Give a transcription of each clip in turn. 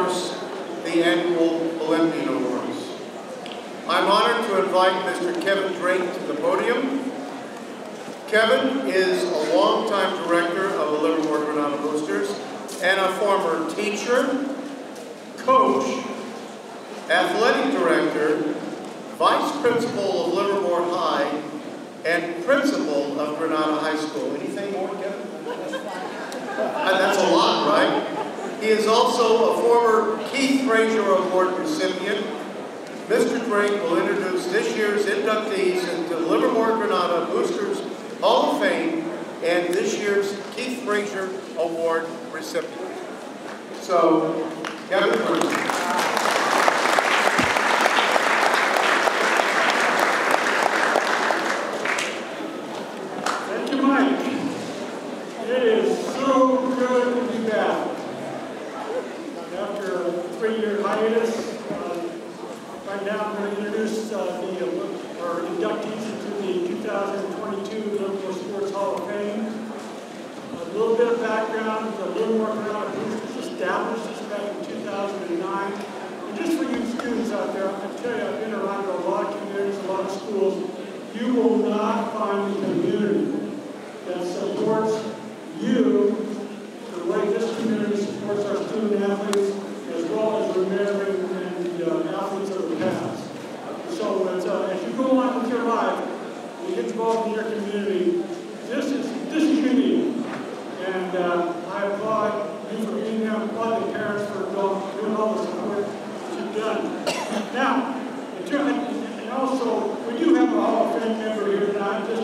course, the annual Olympian Awards. I'm honored to invite Mr. Kevin Drake to the podium. Kevin is a longtime director of the Livermore-Granada Boosters and a former teacher, coach, athletic director, vice principal of Livermore High, and principal of Granada High School. Anything more, Kevin? That's a lot, right? He is also a former Keith Fraser Award recipient. Mr. Drake will introduce this year's inductees into Livermore-Granada Boosters Hall of Fame and this year's Keith Fraser Award recipient. So, Kevin, please. Right now, I'm going to introduce our inductees into the 2022 Livermore Sports Hall of Fame. A little bit of background: the Livermore-Granada Boosters established this back in 2009. And just for you students out there, I can tell you, I've been around a lot of communities, a lot of schools. You will not find a community that supports you the way this community supports our student athletes, as well as remembering athletes of the past. So as you go on with your life, you get involved in your community, this is unique. And I applaud you for being there. I applaud the parents for doing all the support that you've done. Now, and also, we do have a Hall of Fame member here tonight. We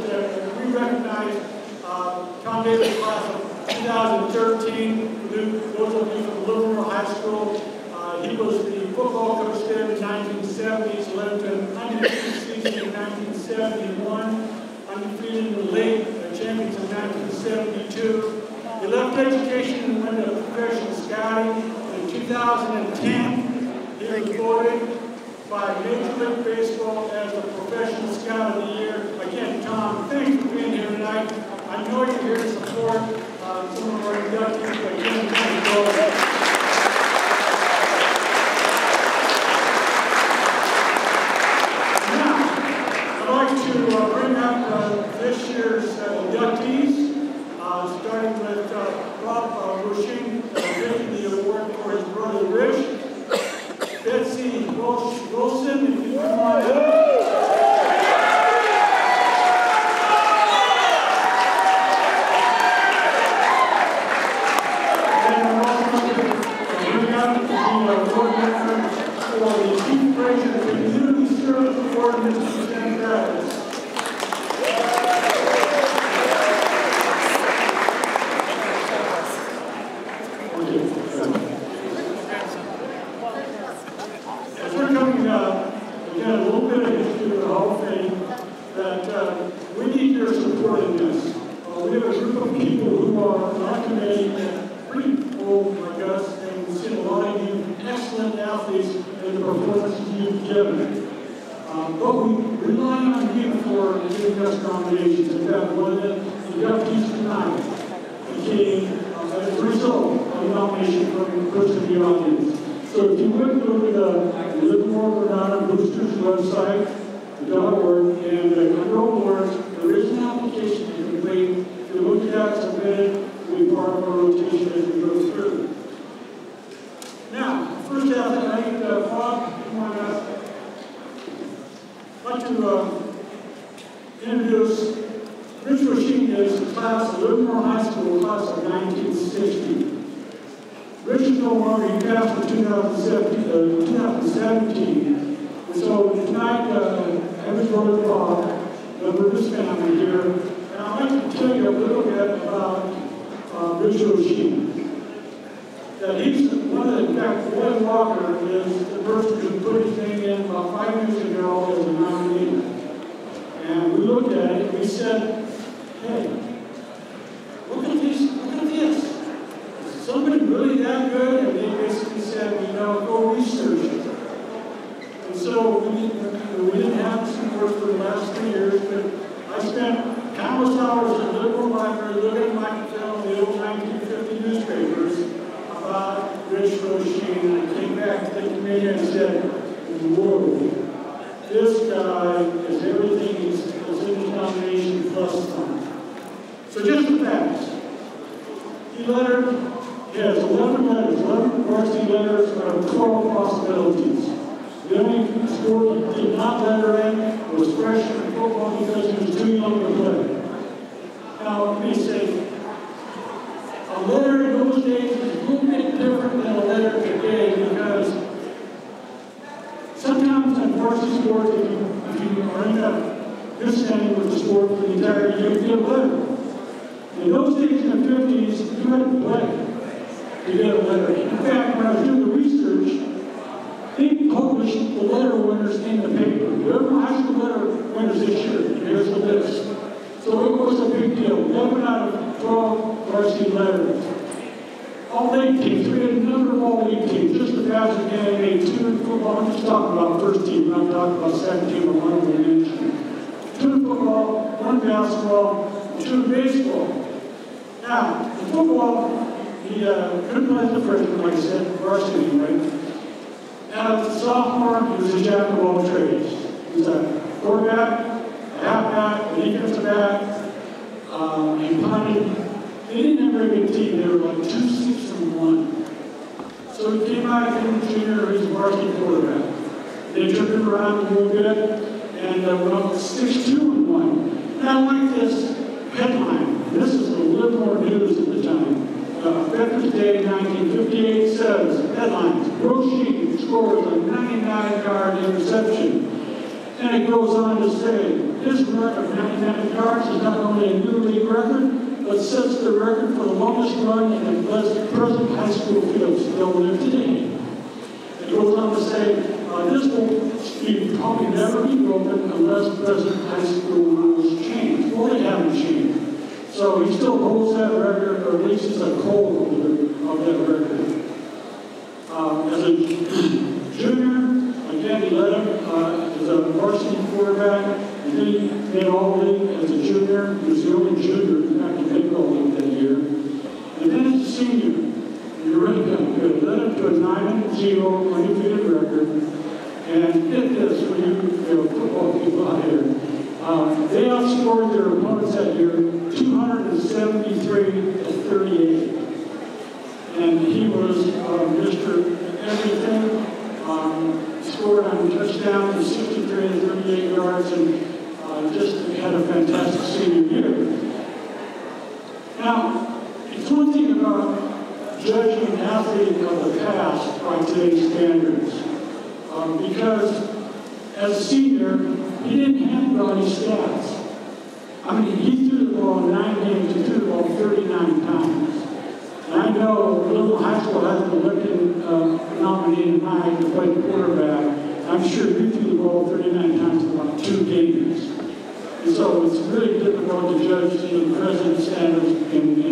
recognize Tom Davis' class of 2013. Those of you from Livermore High School. He was the football coach there in the 1970s, led to an undefeated season in 1971, undefeated in the league, champions in 1972. He left education and went to professional scouting. In 2010, he was voted by Major League Baseball as the Professional Scout of the Year. Again, Tom, thanks for being here tonight. I know you're here to support some of our inductees, but again, thank you. Bring up this year's inductees, starting with Bob Rushing, taking the award for his brother Rich. Betsy Wilson, if you come on up. And we're also going to bring up the award winner for the Keith Fraser Community Service Award in Mr. St. Travis. Again, a little bit of history of the Hall of Fame, that we need your support in this. We have a group of people who are on our committee, pretty old like us, and we've seen a lot of you excellent athletes in the performances you've given. But we rely on you for giving us nominations. In fact, one of the inductees tonight became, as a result of a nomination from the person in the audience. So if you would go to the Livermore-Granada Boosters website, .org, and under awards, there is an application to complete. If you look at that, submitted, will be part of our rotation as we go through. Now, first athlete, Bob, come on up. I'd like to introduce Rich Rashid, the class of Livermore High School, class of 1960. Rich is no longer, he passed in 2017. And so tonight, I have his brother Bob, with his family here. And I'd like to tell you a little bit about Rich Rashid. That he's one of the, in fact, Boyd Walker is the person who put his name in about 5 years ago as a nominee. And we looked at it and we said, hey, look at this. Is somebody really that good? And they basically said, you know, go research it. And so we didn't have this report for the last 3 years, but I spent countless hours at the Livermore Library looking at microfilm, the old 1950 newspapers about Rich Rashid and to me and said, whoa, this guy is everything that's in the nomination plus some. So just the facts. He has 11 letters, 11 varsity letters out of 12 possibilities. The only sport he did not letter in was freshman football because he was too young to play. Now, let me say, a letter in those days is a little bit different than a letter today because sometimes in varsity sports, if you are in a good standing with the sport for the entire year, you get a letter. In those days, in the 50s, you had to play to get a letter. In fact, when I was doing the research, they published the letter winners in the paper. Whoever high school letter winners this year, here's the list. So it was a big deal. 11 out of 12 varsity letters. All league teams, we had a number of all league teams. Just the Fraser game, made 2 in football. I'm just talking about first team, I'm talking about second team or one of the mentioned. 2 in football, 1 basketball, 2 in baseball. Now, in football, he couldn't play as a freshman, like I said, varsity, right? Now, as a sophomore, he was a jack of all trades. He was a quarterback, a halfback, a defensive back, he punted. They didn't have a very good team. They were like 2-6-1. So he came out as a junior, he was a varsity quarterback. They took him around a little bit and went up 6-2-1. And I like this headline. This is the Livermore News at the time. Veterans Day 1958 says, headlines, Roshi scores a 99-yard interception. And it goes on to say, this record of 99 yards is not only a new league record, but sets the record for the longest run in the present high school field still live today. It goes on to say, this will probably never be broken unless present high school rules change. Well, they haven't changed. So he still holds that record, or at least is a co-holder of that record. As a junior, again, he led him as a varsity quarterback. And then he made all-league as a junior. He was the only junior in fact to make all-league that year. And then as a senior, he really got good. Led him to a 9-0 undefeated record. And get this for you football people out here. They outscored their opponents that year 273 to 38. And he was Mr. Everything. Scored on touchdowns, 63 to 38 yards, and just had a fantastic senior year. Now, it's one thing about judging an athlete of the past by today's standards. Because as a senior, he didn't have any stats. I mean, he threw the ball in 9 games, he threw the ball 39 times. And I know Livermore High School has an Olympian nominee in mind to play quarterback. I'm sure you threw the ball 39 times in about 2 games. And so it's really difficult to judge the present standards in the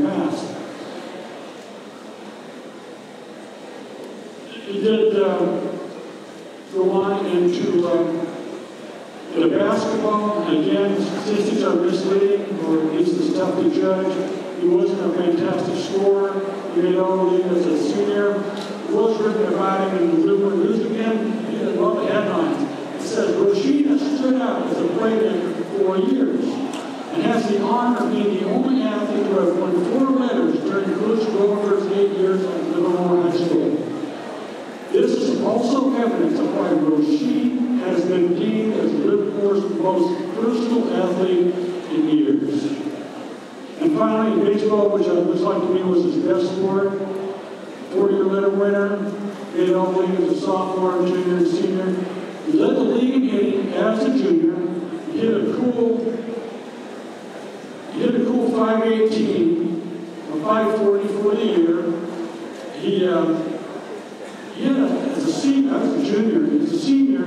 past. He did go on into the basketball, and again, statistics are misleading, or at least it's tough to judge. He wasn't a fantastic scorer. He made all-league as a senior. It was written about him in the Livermore News again. He had a lot of headlines. It says, Rashida stood out as a playmaker for 4 years and has the honor of being the only athlete to have won 4 letters during Coach Grover's 8 years at Livermore High School. This is also evidence of why Roshi has been deemed as Livermore's most versatile athlete in years. And finally, baseball, which looks like to me was his best sport, 4-year letter winner, made all-league as a sophomore, junior, and senior. He led the league in hitting as a junior. He hit a cool 518, a 540 for the year. He had as a senior, I was a junior, as a senior, I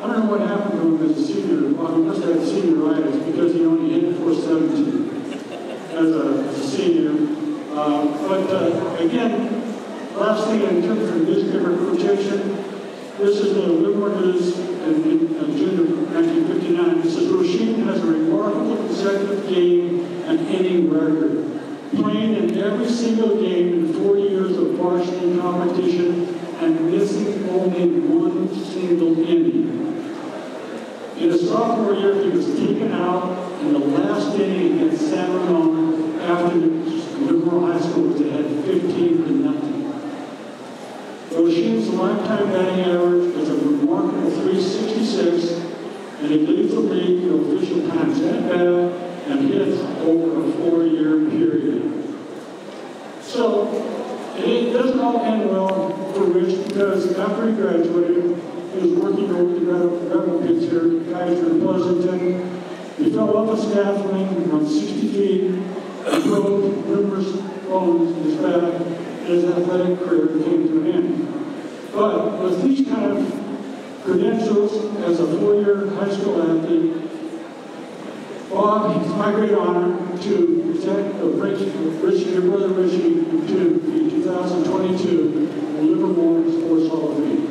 don't know what happened to him as a senior. Well, he must have had senioritis because he only hit 417 as a senior. Again, last thing in terms of newspaper quotation, this is the Livermore News in June of 1959. It says, Roshi has a remarkable consecutive game and inning record, playing in every single game in 4 years of varsity competition and missing only sophomore year, he was taken out in the last inning against San Ramon after Livermore High School was ahead 15-0. O'Shea's lifetime batting average was a remarkable 366, and he leads the league in official times at bat and hits over a 4-year period. So, it doesn't all end well for Rich, because after he graduated, he was working over the gravel pits here at Kaiser in Pleasanton. He fell off a scaffolding from 60 feet and broke numerous bones in his back, and his athletic career came to an end. But with these kind of credentials as a 4-year high school athlete, Bob, it's my great honor to present Richie, your brother Richie, to the 2022 Livermore Sports Hall of Fame.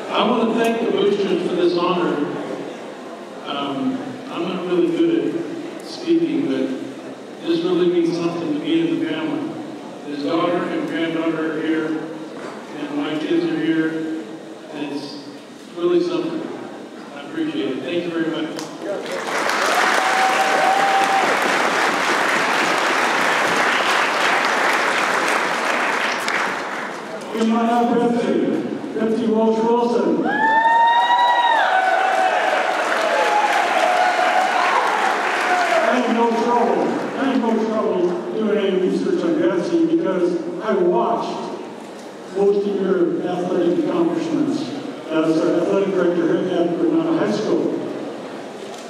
I want to thank the boosters for this honor. I'm not really good at speaking, but this really means something to me and the family. His daughter and granddaughter are here, and my kids are here, and it's really something. I appreciate it. Thank you very much. Come on up, Betsy Walsh-Wilson. I had no trouble doing any research on Betsy, because I watched most of your athletic accomplishments as our athletic director here at Granada High School.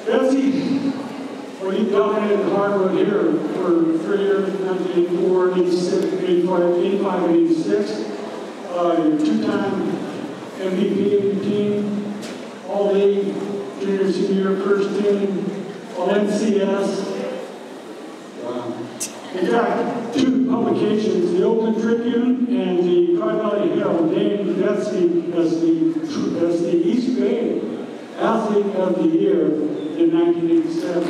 Betsy, well, you dominated hardwood here for 3 years, 1984, 86, 85, 86. Your two-time MVP of your team, all-league, junior, senior, first team, all-NCS. Wow. In fact, 2 publications, the Oakland Tribune and the Tri-Valley Herald, named Betsy as the East Bay Athlete of the Year in 1987.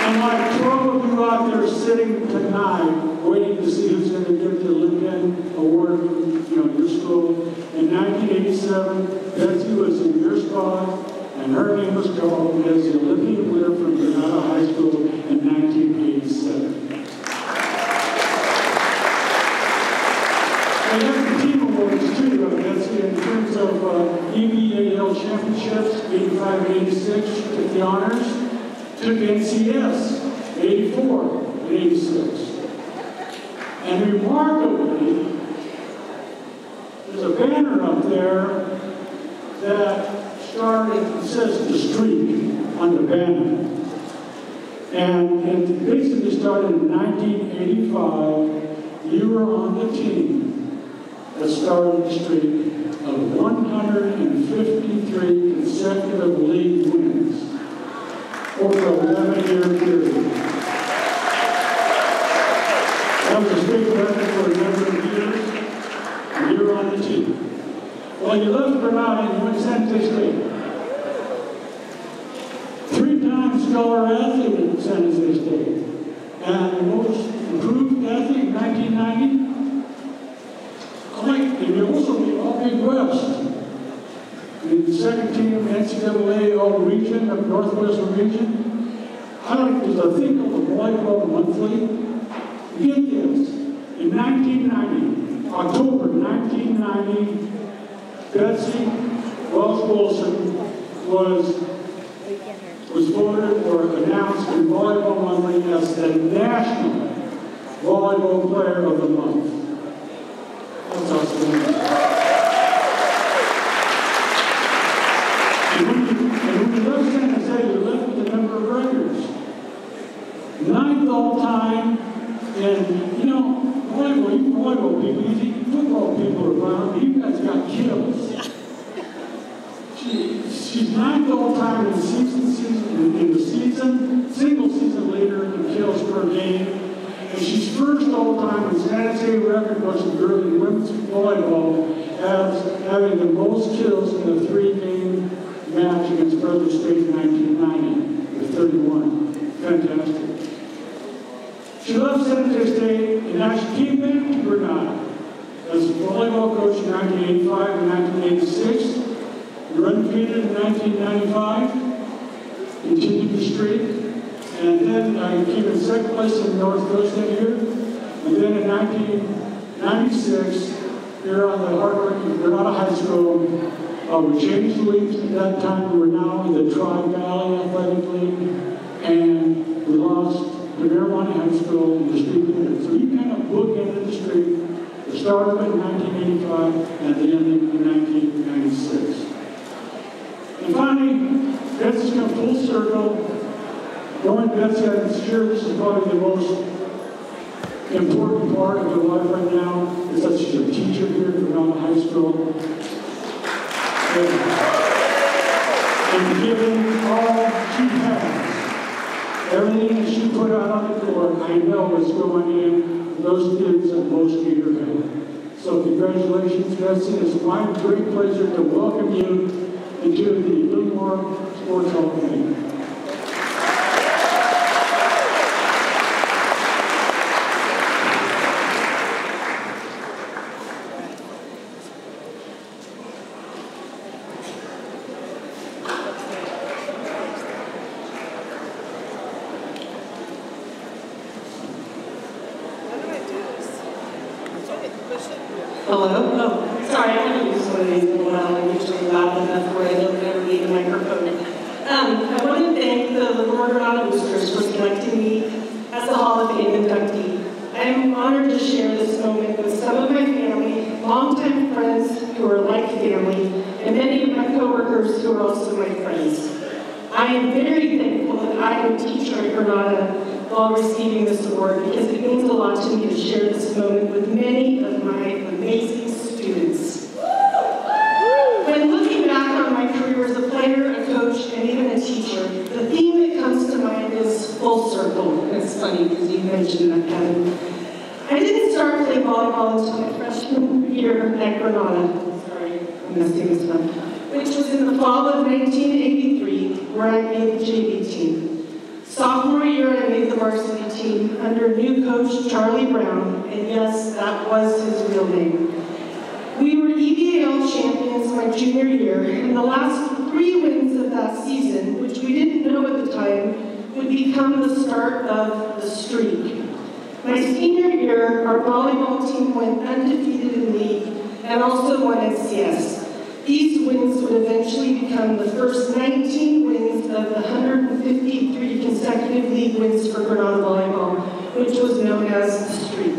And like 12 of you out there sitting tonight, waiting to see who's going to get the Olympian Award from your school. In 1987, Betsy was in your spot, and her name was called as the Olympian winner from Granada High School in 1987. And then the team awards too, Betsy, in terms of EBAL championships, 85 and 86, she took the honors. Took NCS, 84 and 86. And remarkably, there's a banner up there that says the streak on the banner. And it basically started in 1985. You were on the team that started the streak of 153 consecutive league wins over a 11-year period. That was a state record for a number of years, and you were on the team. Well, you left Granada and you went to San Jose State. 3-time scholar athlete at San Jose State. And the most improved athlete in 1990. And you also beat all Big West. The second team NCAA All-Region of Northwestern Region. I don't think there's a thing called the Volleyball Monthly. Get this. In 1990, October 1990, Betsy Walsh-Wilson was voted or announced in Volleyball Monthly as the National Volleyball Player of the Month. That's awesome. And when you left San Jose, you left with a number of records. 9th all-time, and volleyball people, you think football people are violent, but you guys got kills. She's 9th all-time in the season, single season leader in kills per game, And she's first all-time in San Jose record books of girls and women's volleyball as having the most kills in the 3-game match against Fraser State in 1990 with 31. Fantastic. She left San Jose State and actually came back to Granada as a volleyball coach in 1985 and 1986. We were undefeated in 1995, continued the streak, and then I came in second place in the North Coast that year. And then in 1996, here on the hard-working Granada High School, we changed the leagues at that time. We were now in the Tri-Valley Athletic League, and we lost to Livermore High School in the streak unit. So you kind of bookended the streak. The start of it in 1985 and the ending in 1996. And finally, Betsy's come full circle. Knowing Betsy, I'm sure this is probably the most important part of her life right now, is that she's a teacher here at Granada High School. And given all she has, everything that she put out on the court, I know is going in those students that most need her help. So congratulations, Betsy. It's my great pleasure to welcome you into the Livermore Sports Hall of Fame. Hello? Oh, sorry, I'm going to use one of these little while. I'm usually loud enough where I don't ever need a microphone. I want to thank the Livermore-Granada Boosters for selecting me as a Hall of Fame inductee. I am honored to share this moment with some of my family, longtime friends who are like family, and many of my coworkers who are also my friends. I am very thankful that I am a teacher at Granada while receiving this award, because it means a lot to me to share this moment with many of my amazing students. When looking back on my career as a player, a coach, and even a teacher, the theme that comes to mind is full circle. It's funny because you mentioned that, Kevin. I didn't start playing volleyball until my freshman year at Granada. Sorry, I'm messing this up. Which was in the fall of 1983, where I made the JV team. Sophomore year, I made the varsity team under new coach Charlie Brown, and yes, that was his real name. We were EVAL champions my junior year, and the last 3 wins of that season, which we didn't know at the time, would become the start of the streak. My senior year, our volleyball team went undefeated in league and also won NCS. These wins would eventually become the first 19 wins of the 153 consecutive league wins for Granada Volleyball, which was known as the streak.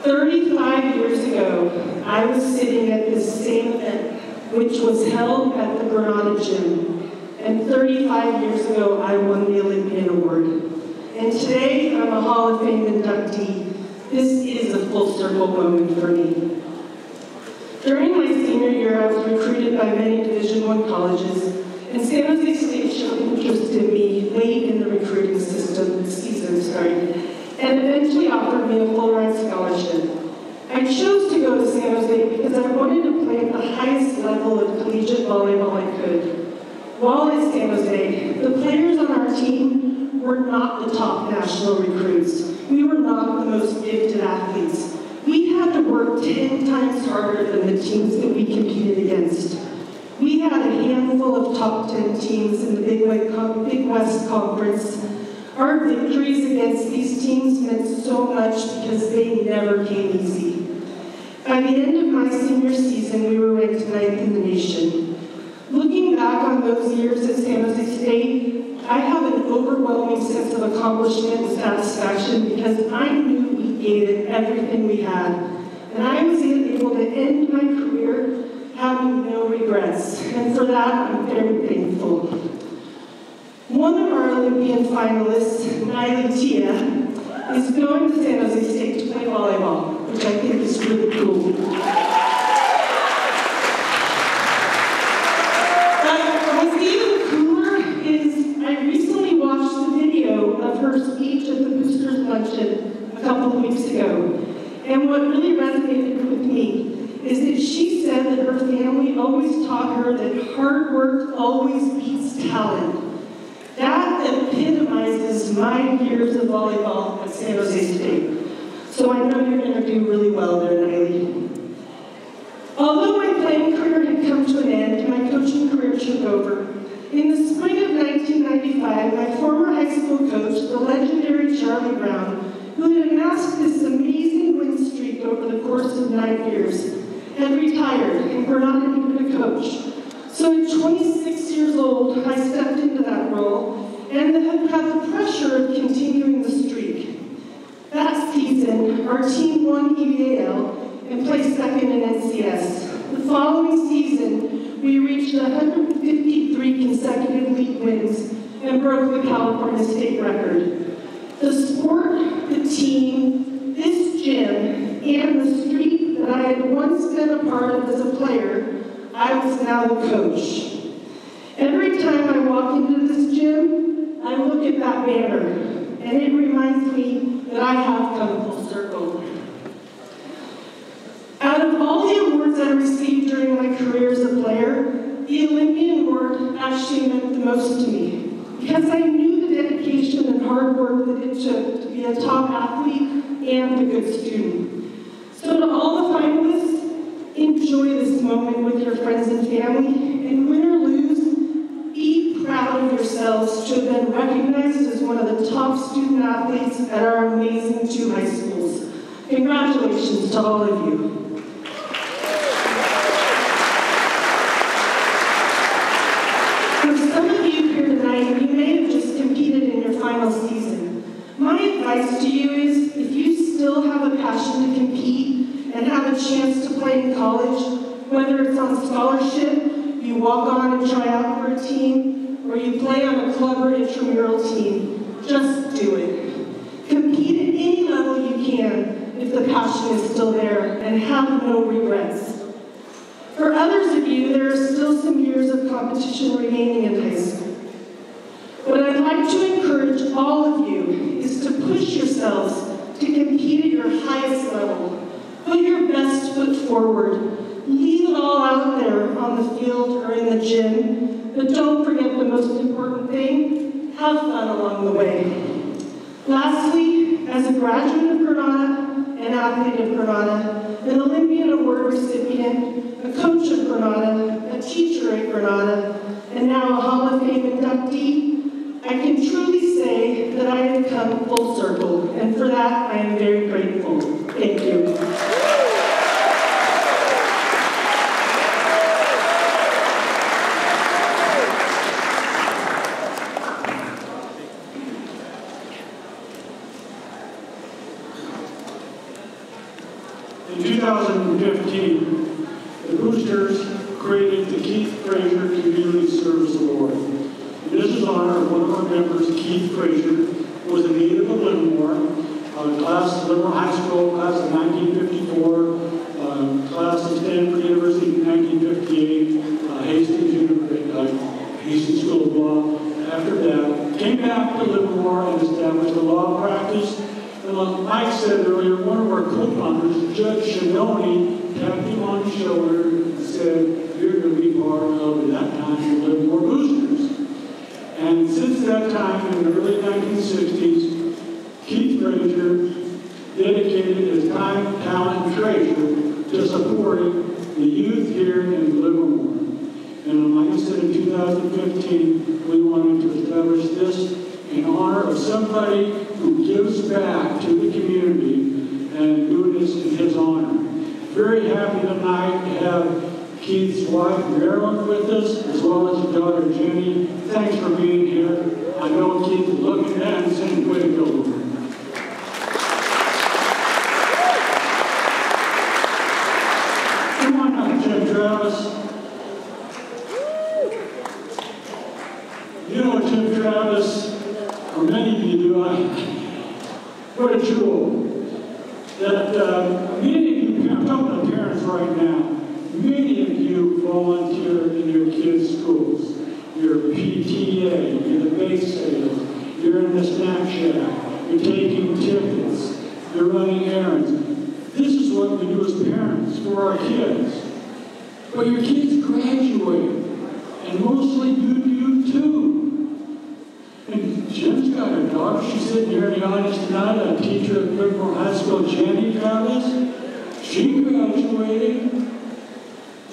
35 years ago, I was sitting at this same event, which was held at the Granada Gym. And 35 years ago, I won the Olympian Award. And today, I'm a Hall of Fame inductee. This is a full circle moment for me. During my senior year, I was recruited by many Division I colleges, and San Jose State showed interest in me late in the recruiting season, and eventually offered me a full-ride scholarship. I chose to go to San Jose because I wanted to play at the highest level of collegiate volleyball I could. While at San Jose, the players on our team were not the top national recruits. We were not the most gifted athletes. We had to work 10 times harder than the teams that we competed against. We had a handful of top 10 teams in the Big West Conference. Our victories against these teams meant so much because they never came easy. By the end of my senior season, we were ranked 9th in the nation. Looking back on those years at San Jose State, I have an overwhelming sense of accomplishment and satisfaction because I knew we gave it everything we had. And I was able to end my career having no regrets. And for that, I'm very thankful. One of our Olympian finalists, Nyla Tia, is going to San Jose State to play volleyball, which I think is really cool. What's even cooler is I recently watched the video of her speech at the Boosters Lunch what really resonated with me is that she said that her family always taught her that hard work always beats talent. That epitomizes my years of volleyball at San Jose State. So I know you're going to do really well there, Niley. Although my playing career had come to an end and my coaching career took over, in the spring of 1995, my former high school coach, the legendary Charlie Brown, who had amassed this amazing win streak over the course of 9 years, had retired and Granada needed a coach. So at 26 years old, I stepped into that role and had the pressure of continuing the streak. That season, our team won EVAL and placed second in NCS. The following season, we reached 153 consecutive league wins and broke the California state record. The sport, the team, this gym, and the streak that I had once been a part of as a player, I was now the coach. Every time I walk into this gym, I look at that banner, and it reminds me that I have come full circle. Out of all the awards I received during my career as a player, the Olympian Award actually meant the most to me, because I knew the dedication and hard work that it took to be a top athlete and a good student. So to all the finalists, enjoy this moment with your friends and family, and win or lose, be proud of yourselves to have been recognized as one of the top student athletes at our amazing 2 high schools. Congratulations to all of you. For some of you here tonight, you may have just competed in your final season. My advice to you is, if you still have a passion to compete and have a chance to play in college, whether it's on scholarship, you walk on and try out for a team, or you play on a club or intramural team, just do it. Compete at any level you can if the passion is still there, and have no regrets. For others of you, there are still some years of competition remaining in high school. What I'd like to encourage all of you is to push yourselves to compete at your highest level. Put your best foot forward. Leave it all out there on the field or in the gym, but don't forget the most important thing, have fun along the way. Lastly, as a graduate of Granada, an athlete of Granada, an Olympian Award recipient, a coach of Granada, a teacher at Granada, and now a Hall of Fame inductee, I can truly say that I have come full circle, and for that I am very grateful. Thank you. In 2015, the Boosters created the Keith Fraser Community Service Award. And this is in honor of one of our members, Keith Fraser, who was a native of Livermore, Livermore High School, class of 1954, class of Stanford University in 1958, Hastings School of Law. After that, came back to Livermore and established a law practice. And like Mike said earlier, one of our co-founders, Judge Shimoni, tapped him on the shoulder and said, "You're going to be part of, at that time, the Livermore Boosters." And since that time, in the early 1960s, Keith Fraser dedicated his time, talent, and treasure to supporting the youth here in Livermore. And like I said, in 2015, we wanted to establish this in honor of somebody who gives back to the community and doing this in his honor. Very happy tonight to have Keith's wife, Marilyn, with us, as well as his daughter, Jenny. Thanks for being here. I know Keith is looking at and saying, way to go. Come on up, Jim Travis. You know Jim Travis, or many of you do, what a jewel. That many of you, I'm talking to parents right now, many of you volunteer in your kids' schools. You're PTA, you're the base sales, you're in the snack shack, you're taking tickets, you're running errands. This is what we do as parents for our kids. But your kids graduate, and mostly you too. And Jim's got a daughter. She's sitting here in the audience tonight, a teacher at Livermore High School, Jenny Travis. She graduated.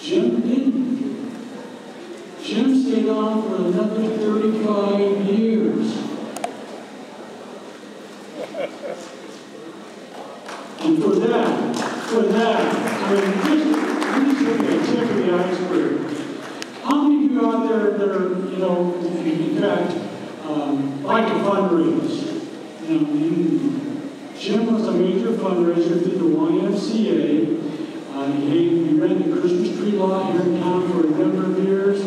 Jim didn't. Jim stayed on for another 35 years. And for that, I mean, just looking at the tip of the iceberg. How many of you out there that are, you know, in fact, like to fundraise? You know, Jim was a major fundraiser through the YMCA. He ran the Christmas tree lot here in town for a number of years.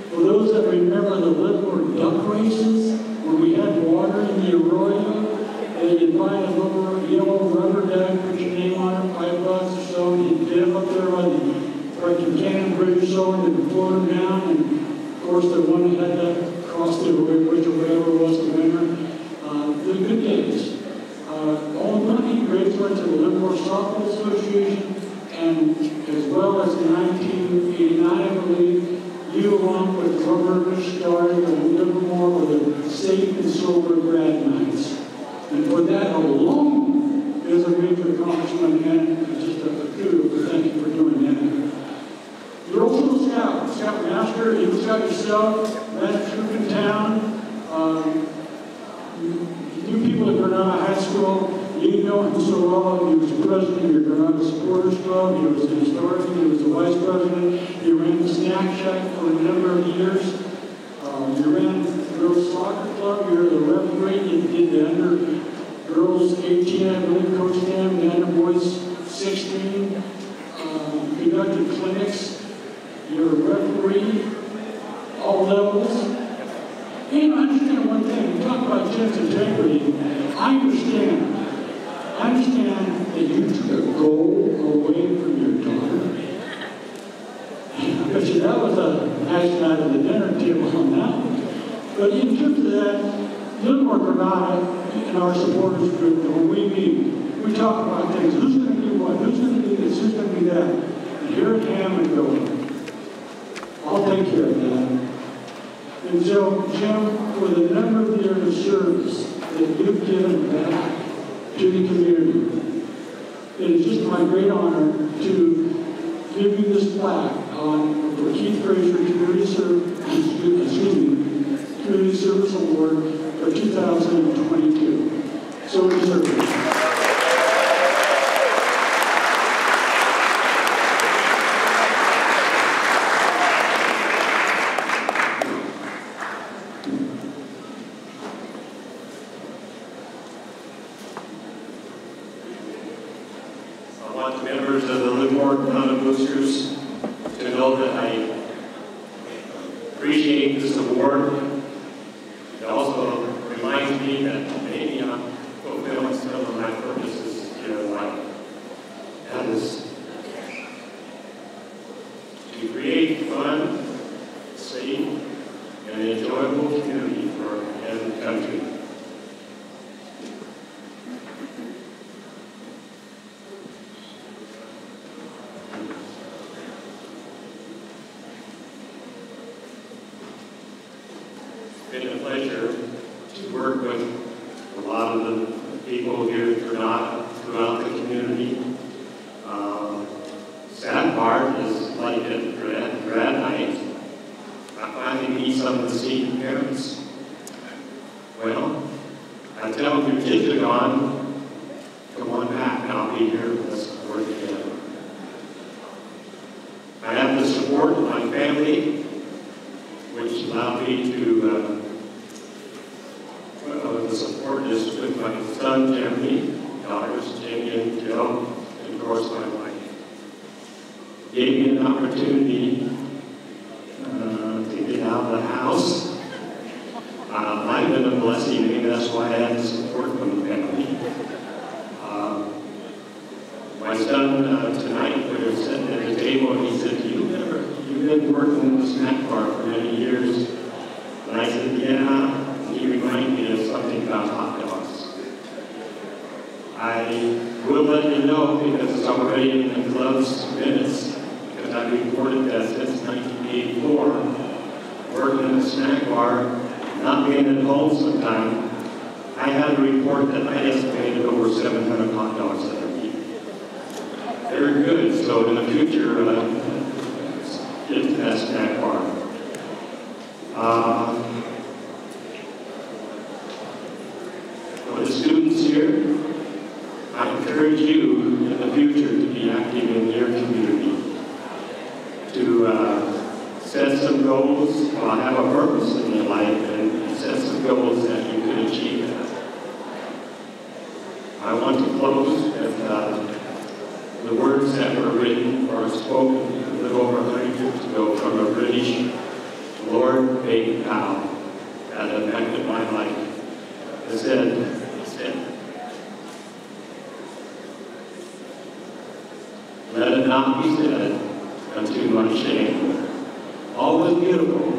For those that remember the Livermore duck races, when we had water in the arroyo, they'd find a little yellow rubber duck, put your name on it, $5 or so, and you'd get up there on the Cannon Bridge or so, and they'd float them down, and of course the one that had to cross the bridge or whatever was the winner. The good days. All the money raised went to the Livermore Softball Association, and as well as in 1989, I believe, you along with the Robert started in Livermore with the safe and sober grad nights. And for that alone is a major accomplishment, and just a kudos. Thank you for doing that. You're also a scout master. You scout yourself, ran a troop in town. You people at Granada High School, you know him so well. He was the president of your Granada Supporters Club. He was the historian. He was the vice president. He ran the snack shack for a number of years. You ran the girls soccer club. You're the referee. You did the under girls 18, I believe, coached them. The under boys 16. Conducted clinics. You're a referee, all levels. And understand one thing. You talk about Jim's integrity. I understand that you took a goal away from your daughter. I bet you that was a nice night at the dinner table on that one. But in terms of that, Livermore-Granada and our supporters group, when we meet, we talk about things. Who's going to do what? Who's going to do this? Who's going to do that? And here at Hammond go, I'll take care of that. And so, Jim, for the number of years of service that you've given back to the community, it is just my great honor to give you this plaque for Keith Fraser Community Service Award for 2022. So deserved. I want the members of the Livermore-Granada Boosters to know that I appreciate this award. It also reminds me that maybe I'm fulfilling some of my purposes here in life. That is to create fun, safe, and enjoyable community for every country. It's been a pleasure to work with a lot of the people here at Granada throughout the community. Sad part is like at grad night, I finally meet some of the senior parents. Well, I tell them your kids are gone, come on back and I'll be here with us to work together. I have the support of my family, which allowed me to the support is with my son, Jeremy, daughters, Jamie and Joe, and of course my wife. Gave me an opportunity to get out of the house. Might have been a blessing, maybe that's why I had the support from the family. My son tonight, we were sitting at the table and he said, you've been working in the snack bar for many years. And I said, yeah. He reminded me of something about hot dogs. I will let you know know because it's already in the club's minutes, because I've reported that since 1984, working in a snack bar, not being at home sometime, I had a report that I estimated over 700 hot dogs that I eat. Very good, so in the future, get to that snack bar. For the students here, I encourage you in the future to be active in your community, to set some goals, have a purpose in your life, and set some goals that you can achieve that. I want to close with the words that were written or spoken a little over 100 years ago from a British Lord Baden-Powell that affected my life. It said, "Let it not be said unto my shame, all was beautiful